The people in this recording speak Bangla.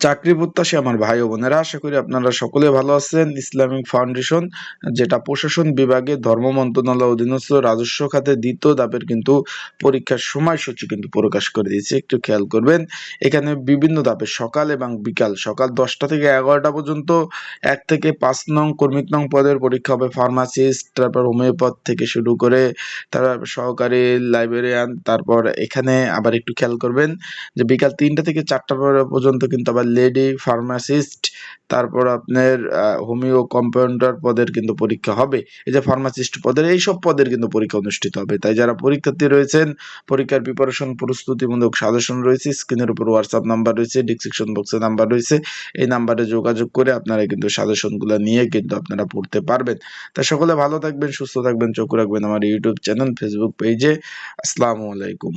চাকরি প্রত্যাশী আমার ভাই ও বোনেরা, আশা করি আপনারা সকলে ভালো আছেন। ইসলামিক ফাউন্ডেশন, যেটা প্রশাসন বিভাগে ধর্ম মন্ত্রণালয় অধীনস্থ রাজস্ব খাতে দ্বিতীয় ধাপের কিন্তু পরীক্ষার সময়সূচি কিন্তু প্রকাশ করে দিয়েছে। একটু খেয়াল করবেন, এখানে বিভিন্ন ধাপে সকাল এবং বিকাল, সকাল 10টা থেকে 11টা পর্যন্ত 1 থেকে 5 নং কর্মিক নং পদের পরীক্ষা হবে। ফার্মাসিস্ট, তারপর হোমিওপ্যাথ থেকে শুরু করে তারপর সহকারী লাইব্রেরিয়ান। তারপর এখানে আবার একটু খেয়াল করবেন যে বিকাল 3টা থেকে 4টা পর্যন্ত কিন্তু আবার লেডি ফার্মাসিস্ট, তারপর আপনার হোমিও কম্পাউন্ডার পদের কিন্তু পরীক্ষা হবে। এই যে ফার্মাসিস্ট পদের, এইসব পদের কিন্তু পরীক্ষা অনুষ্ঠিত হবে। তাই যারা পরীক্ষার্থী রয়েছেন, পরীক্ষার প্রিপারেশন প্রস্তুতিমূলক সাজেশন রয়েছে, স্ক্রিনের উপর হোয়াটসঅ্যাপ নাম্বার রয়েছে, ডিসক্রিপশন বক্সে নাম্বার রয়েছে, এই নাম্বারে যোগাযোগ করে আপনারা কিন্তু সাজেশনগুলো নিয়ে কিন্তু আপনারা পড়তে পারবেন। তাই সকলে ভালো থাকবেন, সুস্থ থাকবেন, চোখ রাখবেন আমার ইউটিউব চ্যানেল, ফেসবুক পেজে। আসসালামু আলাইকুম।